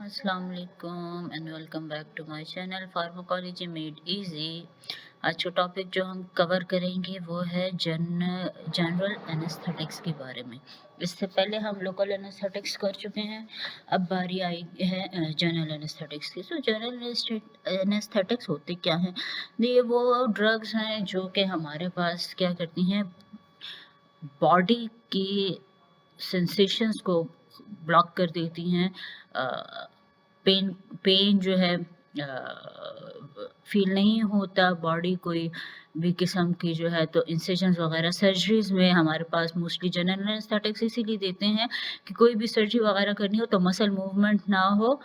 अस्सलाम वालेकुम and welcome back to my channel pharmacology made easy. आज का टॉपिक जो हम कवर करेंगे वो है जनरल एनेस्थेटिक्स के बारे में। इससे पहले हम लोकल एनेस्थेटिक्स कर चुके हैं, अब बारी आई है जनरल एनेस्थेटिक्स की। तो जनरल एनेस्थेटिक्स होते क्या हैं? ये वो ड्रग्स हैं जो कि हमारे पास क्या करती हैं, बॉडी की सेंसेशंस को ब्लॉक कर देती हैं। पेन पेन जो है फील नहीं होता, बॉडी कोई भी किस्म की जो है, तो इंसिजन्स वगैरह सर्जरीज में हमारे पास मोस्टली जनरल एनेस्थेटिक्स इसीलिए देते हैं कि कोई भी सर्जरी वगैरह करनी हो तो मसल मूवमेंट ना हो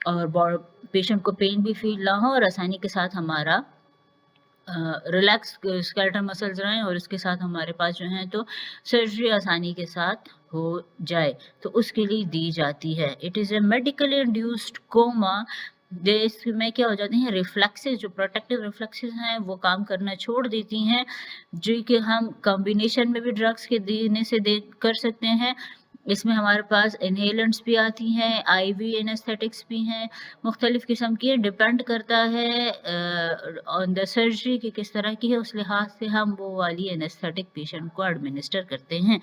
और पेशेंट को पेन भी फील ना हो और आसानी के साथ हमारा रिलैक्स स्केलेटल मसल्स रहें और इसके साथ हमारे पास जो है तो सर्जरी आसानी के साथ हो जाए, तो उसके लिए दी जाती है। It is a medically induced coma. इसमें क्या हो जाती हैं, रिफ्लेक्सेस, जो प्रोटेक्टिव रिफ्लेक्सेस हैं वो काम करना छोड़ देती हैं, जो कि हम कॉम्बिनेशन में भी ड्रग्स के देने से कर सकते हैं। इसमें हमारे पास इनहेलेंट्स भी आती हैं, आईवी एनेस्थेटिक्स भी हैं, मुख्तलिफ़ किस्म की। डिपेंड करता है ऑन द सर्जरी कि किस तरह की है, उस लिहाज से हम वो वाली एनेस्थेटिक पेशेंट को एडमिनिस्टर करते हैं।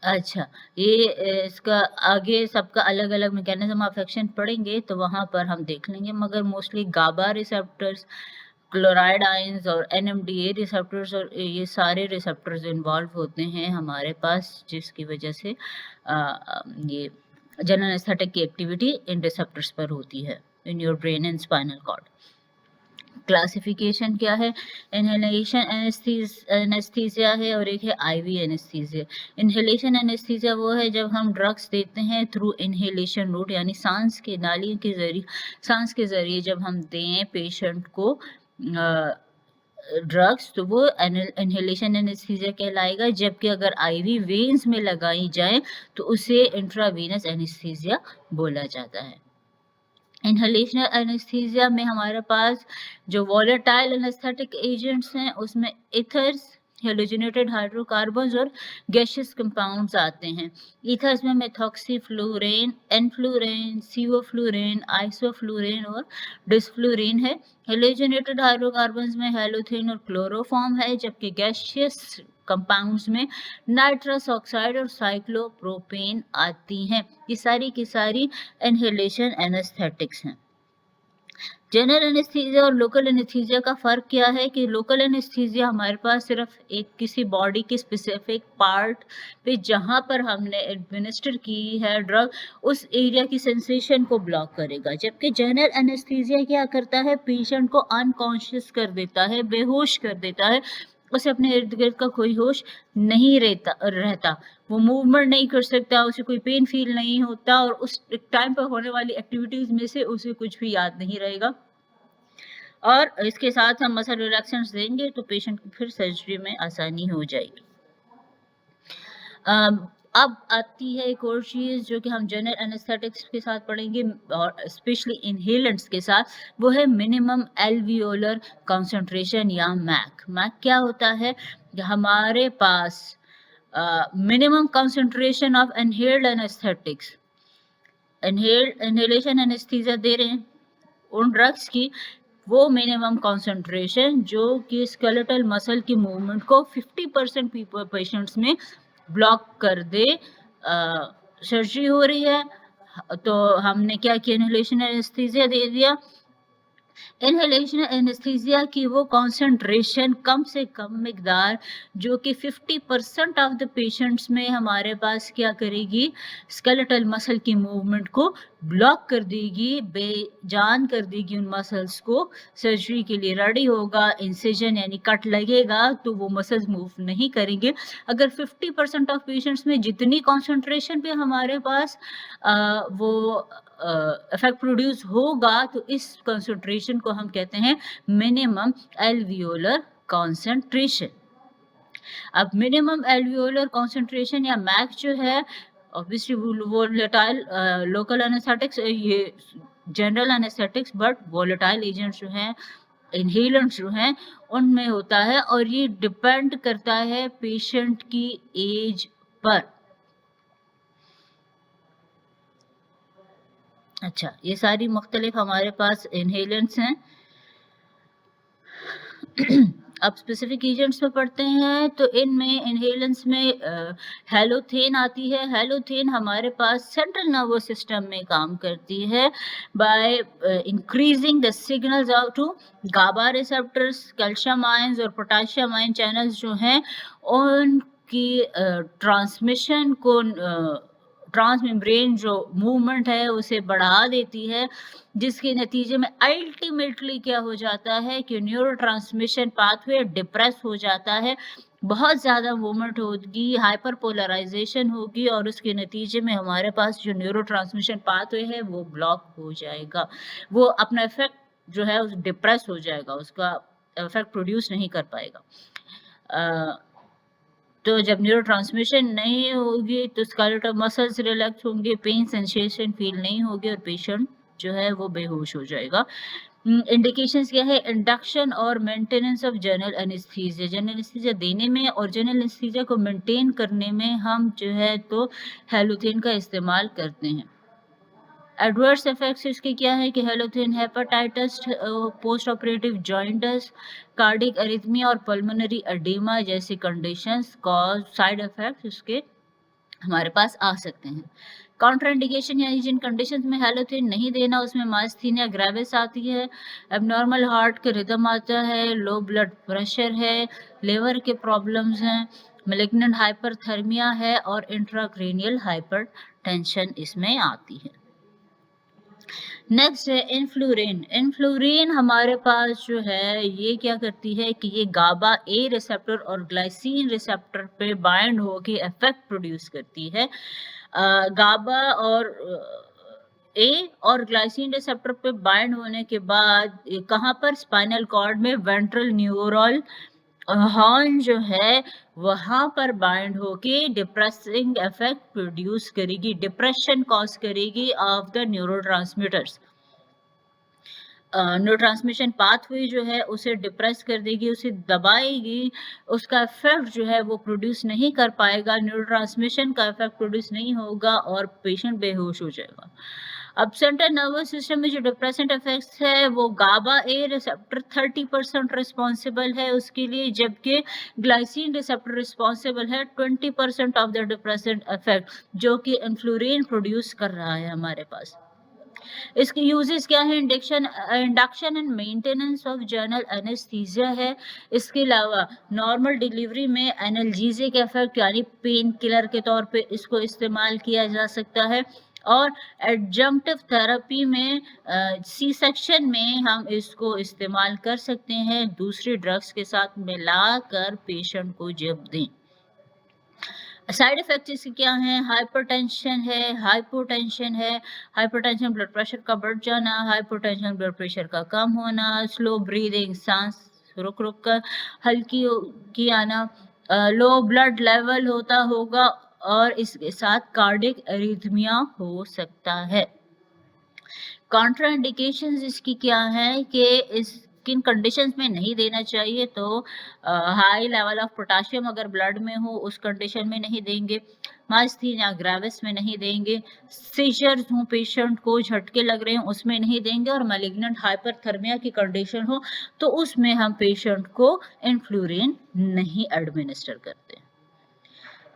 अच्छा, ये इसका आगे सबका अलग-अलग मैकेनिज़्म ऑफ एक्शन पढ़ेंगे तो वहाँ पर हम देख लेंगे, मगर मोस्टली गाबा रिसेप्टर्स, क्लोराइड आयंस और एनएमडीए रिसेप्टर्स और ये सारे रिसेप्टर्स इन्वॉल्व होते हैं हमारे पास, जिसकी वजह से ये जनरल एनेस्थेटिक की एक्टिविटी इन रिसेप्टर्स पर होती है in your brain and spinal cord. Classification क्या है? इनहेलेशन एनेस्थीसिया है और एक है आईवी एनेस्थीसिया। इनहेलेशन एनेस्थीसिया वो है जब हम ड्रग्स देते हैं थ्रू इनहेलेशन रूट, यानी सांस के नालियों के जरिए, सांस के जरिए जब हम दें पेशेंट को ड्रग्स, तो वो इनहेलेशन एनेस्थीसिया कहलाएगा। जबकि अगर आईवी वेन्स में लगाई जाए तो उसे इंट्रावेनस एनेस्थीसिया बोला जाता है। इनहेलेशनल एनेस्थीसिया में हमारे पास जो वोलेटाइल एनेस्थेटिक एजेंट्स हैं उसमें ईथर्स, हेलोजिनेटेड हाइड्रोकार्बन्स और गैसियस कंपाउंड्स आते हैं। ईथर्स में मेथॉक्सीफ्लोरेन, एनफ्लोरेन, सीओफ्लोरेन, आइसोफ्लोरेन और डिसफ्लोरेन है। हेलोजिनेटेड हाइड्रोकार्बन्स में हेलोथेन और क्लोरोफॉर्म है, जबकि गैसियस कंपाउंड्स में नाइट्रस ऑक्साइड और साइक्लोप्रोपेन आती हैं। ये सारी की सारी इनहेलेशन एनेस्थेटिक्स हैं। जनरल एनेस्थीसिया और लोकल एनेस्थीसिया का फ़र्क क्या है कि लोकल एनेस्थीसिया हमारे पास सिर्फ एक किसी बॉडी के स्पेसिफिक पार्ट पे जहाँ पर हमने एडमिनिस्टर की है ड्रग, उस एरिया की सेंसेशन को ब्लॉक करेगा। जबकि जनरल एनेस्थीसिया क्या करता है, पेशेंट को अनकॉन्शियस कर देता है, बेहोश कर देता है, उसे अपने इर्द गिर्द का कोई होश नहीं रहता, वो मूवमेंट नहीं कर सकता, उसे कोई पेन फील नहीं होता और उस टाइम पर होने वाली एक्टिविटीज़ में से उसे कुछ भी याद नहीं रहेगा। और इसके साथ हम मसल रिलैक्सेंट्स देंगे तो पेशेंट को फिर सर्जरी में आसानी हो जाएगी। अब आती है एक और चीज़ जो कि हम जनरल एनेस्थेटिक्स के साथ पढ़ेंगे और स्पेशली इनहेलेंट्स के साथ, वो है मिनिमम एल्वियोलर कंसंट्रेशन या मैक। मैक क्या होता है? हमारे पास minimum concentration of inhaled anaesthetics, inhalation anaesthesia दे रहे हैं उन ड्रग्स की, वो मिनिमम कंसंट्रेशन जो कि स्केलेटल मसल की मूवमेंट को 50% पेशेंट्स में ब्लॉक कर दे। सर्जरी हो रही है तो हमने क्या किया, इनहेलेशन एनेस्थीसिया दे दिया। इनहेलेशन एनेस्थीसिया की वो कॉन्सेंट्रेशन कम से कम मिकदार जो कि 50% ऑफ द पेशेंट्स में हमारे पास क्या करेगी, स्केलेटल मसल की मूवमेंट को ब्लॉक कर देगी, बेजान कर देगी उन मसल्स को। सर्जरी के लिए रेडी होगा, इंसिजन यानी कट लगेगा तो वो मसल्स मूव नहीं करेंगे। अगर 50% ऑफ पेशेंट्स में जितनी कॉन्सेंट्रेशन पे हमारे पास वो इफेक्ट प्रोड्यूस होगा तो इस कंसंट्रेशन को हम कहते हैं मिनिमम एल्वियोलर कंसंट्रेशन। अब मिनिमम एल्वियोलर कंसंट्रेशन या मैक जो है, ऑब्वियसली वोलेटाइल लोकल एनेस्थेटिक्स, ये general anaesthetics, but volatile agents जो हैं, इनहेलेंट्स जो हैं, उनमें होता है और ये डिपेंड करता है पेशेंट की एज पर। अच्छा, ये सारी मुख्तलिफ हमारे पास इनहेलेंट्स हैं। अब स्पेसिफिक एजेंट्स में पढ़ते हैं तो इनमें इनहेलेंट्स में हेलोथेन आती है। हेलोथेन हमारे पास सेंट्रल नर्वस सिस्टम में काम करती है by increasing the signals out to GABA receptors, calcium ions और पोटेशियम आयन चैनल्स जो हैं उनकी ट्रांसमिशन को ट्रांसमेम्ब्रेन जो मूवमेंट है उसे बढ़ा देती है, जिसके नतीजे में अल्टीमेटली क्या हो जाता है कि न्यूरोट्रांसमिशन पाथवे डिप्रेस हो जाता है, बहुत ज़्यादा मूवमेंट होगी, हाइपर पोलराइजेशन होगी और उसके नतीजे में हमारे पास जो न्यूरोट्रांसमिशन पाथवे है वो ब्लॉक हो जाएगा। वो अपना इफेक्ट जो है उस डिप्रेस हो जाएगा, उसका इफेक्ट प्रोड्यूस नहीं कर पाएगा। तो जब न्यूरोट्रांसमिशन नहीं होगी तो स्केलेटल मसल्स रिलैक्स होंगे, पेन सेंसेशन फील नहीं होगी और पेशेंट जो है वो बेहोश हो जाएगा। इंडिकेशंस क्या है? इंडक्शन और maintenance of general anaesthesia. General anaesthesia देने में और जनरल एनेस्थीसिया को मेंटेन करने में हम जो है तो हेलोथेन का इस्तेमाल करते हैं। एडवर्स इफेक्ट्स इसके क्या है कि halothane hepatitis, post operative joints, cardiac arrhythmia और पल्मोनरी एडेमा जैसी कंडीशंस कॉज साइड इफेक्ट्स इसके हमारे पास आ सकते हैं। कॉन्ट्राइंडिकेशन यानी जिन कंडीशंस में हेलोथेन नहीं देना उसमें माइस्थीनिया ग्रेविस आती है, एबनॉर्मल हार्ट के रिदम आता है, लो ब्लड प्रेशर है, लिवर के प्रॉब्लम्स हैं, मैलिग्नेंट हाइपरथर्मिया है और इंट्राक्रेनियल हाइपरटेंशन इसमें आती है। नेक्स्ट है इन्फ्लुरेन। इन्फ्लुरेन हमारे पास जो है ये क्या करती है कि ये गाबा ए रिसेप्टर और ग्लाइसिन रिसेप्टर पे बाइंड होके इफेक्ट प्रोड्यूस करती है। गाबा और ए और ग्लाइसिन रिसेप्टर पे बाइंड होने के बाद कहाँ पर? स्पाइनल कॉर्ड में वेंट्रल न्यूरल हॉर्न जो है वहां पर बाइंड होके डिप्रेसिंग इफेक्ट प्रोड्यूस करेगी, डिप्रेशन कॉज करेगी of the neurotransmitters. Neurotransmission pathway जो है उसे डिप्रेस कर देगी, उसे दबाएगी, उसका इफेक्ट जो है वो प्रोड्यूस नहीं कर पाएगा, न्यूरोट्रांसमिशन का इफेक्ट प्रोड्यूस नहीं होगा और पेशेंट बेहोश हो जाएगा। अब सेंट्रल नर्वस सिस्टम में जो डिप्रेसेंट इफेक्ट्स है वो गाबा ए रिसेप्टर 30% रिस्पॉन्सिबल है उसके लिए, जबकि ग्लाइसिन रिसेप्टर रिस्पॉन्सिबल है 20% ऑफ द डिप्रेसेंट इफेक्ट जो कि इन्फ्लुरेन प्रोड्यूस कर रहा है हमारे पास। इसके यूजेस क्या है? Induction and maintenance of general anaesthesia है। इसके अलावा नॉर्मल डिलीवरी में एनाल्जेसिक इफेक्ट यानी पेन किलर के तौर पे इसको इस्तेमाल किया जा सकता है और एडजंक्टिव थेरेपी में सी सेक्शन में हम इसको इस्तेमाल कर सकते हैं दूसरे ड्रग्स के साथ मिलाकर पेशेंट को जब दें। साइड इफेक्ट्स इसके क्या हैं? हाइपरटेंशन है, हाइपोटेंशन है। हाइपरटेंशन ब्लड प्रेशर का बढ़ जाना, हाइपोटेंशन ब्लड प्रेशर का कम होना, स्लो ब्रीदिंग, सांस रुक रुक कर हल्की की आना, लो ब्लड लेवल होता होगा और इसके साथ कार्डिक एरिथमिया हो सकता है। कॉन्ट्राइंडिकेशंस इसकी क्या है कि इस किन कंडीशंस में नहीं देना चाहिए? तो हाई लेवल ऑफ पोटेशियम अगर ब्लड में हो उस कंडीशन में नहीं देंगे, माइस्थीनिया ग्रेविस में नहीं देंगे, सीजर्स हो पेशेंट को, झटके लग रहे हैं उसमें नहीं देंगे और मैलिग्नेंट हाइपरथर्मिया की कंडीशन हो तो उसमें हम पेशेंट को इन्फ्लुरेन नहीं एडमिनिस्टर करते।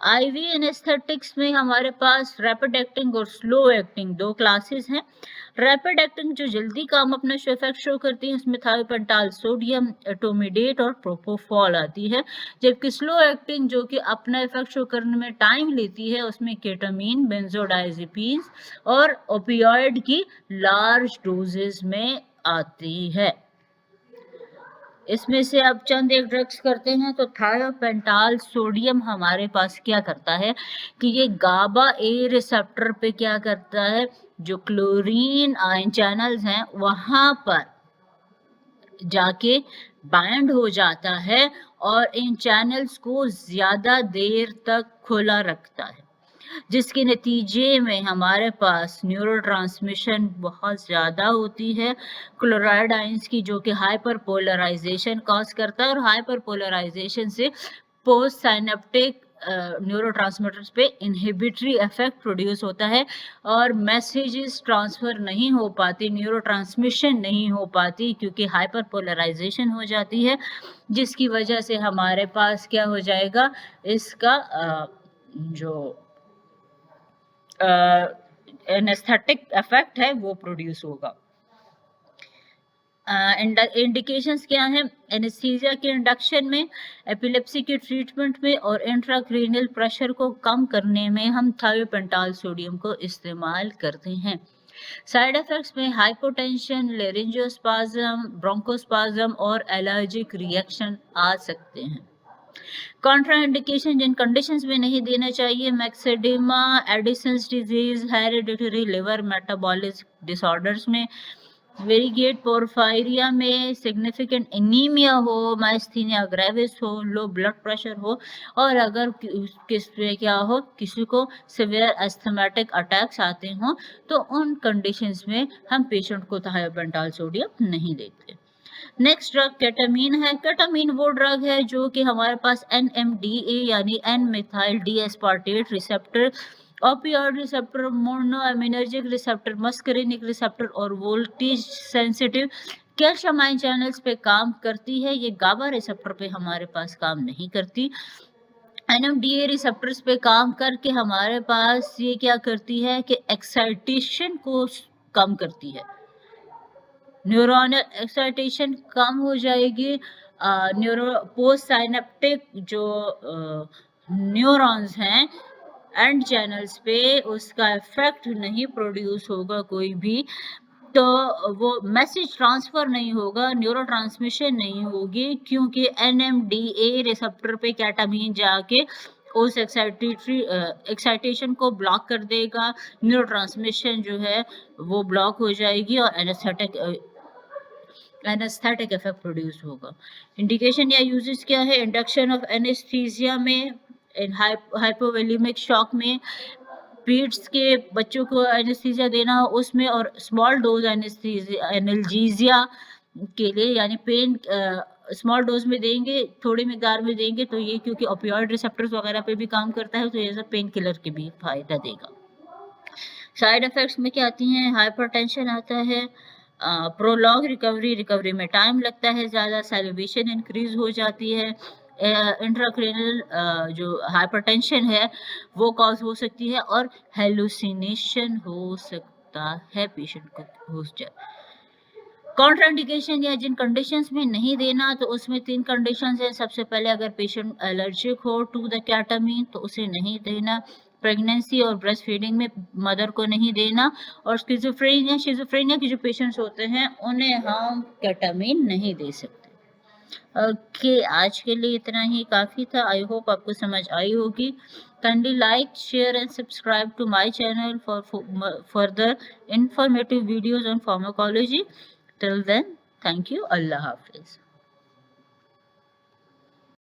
आईवी एनेस्थेटिक्स में हमारे पास रैपिड एक्टिंग और स्लो एक्टिंग दो क्लासेस हैं। रैपिड एक्टिंग जो जल्दी काम अपना इफेक्ट शो करती है उसमें थायोपेंटाल सोडियम, एटोमिडेट और प्रोपोफॉल आती है, जबकि स्लो एक्टिंग जो कि अपना इफेक्ट शो करने में टाइम लेती है उसमें केटामीन, बेंजोडाइजेपीन्स और ओपियोइड की लार्ज डोजेस में आती है। इसमें से अब चंद एक ड्रग्स करते हैं तो थायोपेंटाल सोडियम हमारे पास क्या करता है कि ये गाबा ए रिसेप्टर पे क्या करता है, जो क्लोरीन आयन चैनल्स हैं वहां पर जाके बाइंड हो जाता है और इन चैनल्स को ज्यादा देर तक खुला रखता है, जिसके नतीजे में हमारे पास न्यूरोट्रांसमिशन बहुत ज़्यादा होती है क्लोराइड आयंस की, जो कि हाइपर पोलराइजेशन कॉज करता है और हाइपर पोलराइजेशन से पोस्ट साइनेप्टिक न्यूरोट्रांसमीटर्स पे इनहिबिटरी इफेक्ट प्रोड्यूस होता है और मैसेजेस ट्रांसफर नहीं हो पाती, न्यूरो ट्रांसमिशन नहीं हो पाती क्योंकि हाइपर पोलराइजेशन हो जाती है, जिसकी वजह से हमारे पास क्या हो जाएगा, इसका जो एनेस्थेटिक इफेक्ट है वो प्रोड्यूस होगा। इंडिकेशंस क्या हैं? एनेस्थीसिया के इंडक्शन में, एपिलेप्सी के ट्रीटमेंट में और इंट्राक्रेनियल प्रेशर को कम करने में हम थायोपेंटाल सोडियम को इस्तेमाल करते हैं। साइड इफेक्ट्स में हाइपोटेंशन, लेरिंजियोस्पाज्म, ब्रोंकोस्पाज्म और एलर्जिक रिएक्शन आ सकते हैं। कॉन्ट्राइंडिकेशन जिन कंडीशंस में नहीं देना चाहिए, myxoedema, Addison's disease, hereditary liver metabolic disorders में, वेरीगेट पोरफायरिया में, सिग्निफिकेंट एनीमिया हो, माइस्थीनिया ग्रेविस हो, लो ब्लड प्रेशर हो और अगर क्या हो, किसी को सिवियर एस्थमेटिक अटैक्स आते हों तो उन कंडीशंस में हम पेशेंट को थायोपेंटाल सोडियम नहीं देते। नेक्स्ट ड्रग केटामीन है। केटामीन वो ड्रग है जो कि हमारे पास NMDA यानी N methyl D aspartate receptor, opioid receptor, monoaminergic receptor, muscarinic receptor और voltage sensitive calcium ion channels पे काम करती है। ये गाबा रिसेप्टर पे हमारे पास काम नहीं करती। NMDA रिसेप्टर्स पे काम करके हमारे पास ये क्या करती है कि एक्साइटेशन को कम करती है, न्यूरोनल एक्साइटेशन कम हो जाएगी। न्यूरो पोस्ट साइनेप्टिक जो न्यूरॉन्स हैं एंड चैनल्स पे उसका इफेक्ट नहीं प्रोड्यूस होगा कोई भी, तो वो मैसेज ट्रांसफर नहीं होगा, न्यूरो ट्रांसमिशन नहीं होगी क्योंकि NMDA रिसेप्टर पे केटामीन जाके उस एक्साइटेशन को ब्लॉक कर देगा, न्यूरो ट्रांसमिशन जो है वो ब्लॉक हो जाएगी और एनेस्थेटिक इफेक्ट प्रोड्यूस होगा। इंडिकेशन या यूजेस क्या है? इंडक्शन ऑफ एनेस्थीसिया में, इन हाइपोवोलेमिक शॉक में, पीड्स के बच्चों को एनेस्थीसिया देना हो उसमें, और स्मॉल डोज एनाल्जेसिया के लिए यानी पेन स्मॉल डोज में देंगे, थोड़ी मिकदार में देंगे तो ये क्योंकि ओपियोइड रिसेप्टर्स वगैरह पे भी काम करता है तो ये सब पेन किलर के भी फायदा देगा। साइड इफेक्ट्स में क्या आती हैं? हाइपरटेंशन आता है, प्रोलॉन्ग रिकवरी में टाइम लगता है ज़्यादा, सैलिवेशन इंक्रीज हो जाती है, इंट्राक्रेनियल जो हाइपरटेंशन है वो कॉज हो सकती है और हेलुसिनेशन हो सकता है पेशेंट को हो जाए। कॉन्ट्राइंडिकेशन या जिन कंडीशंस में नहीं देना, तो उसमें 3 कंडीशंस हैं। सबसे पहले अगर पेशेंट एलर्जिक हो टू द केटामीन तो उसे नहीं देना, प्रेगनेंसी और ब्रेस्ट फीडिंग में मदर को नहीं देना, और शिज़ोफ्रेनिया के जो पेशेंट्स होते हैं उन्हें हम केटामीन नहीं दे सकते। ओके, आज के लिए इतना ही काफ़ी था। आई होप आपको समझ आई होगी। Kindly like, share and subscribe to my channel for further informative videos on pharmacology. Till then, thank you. Allah Hafiz.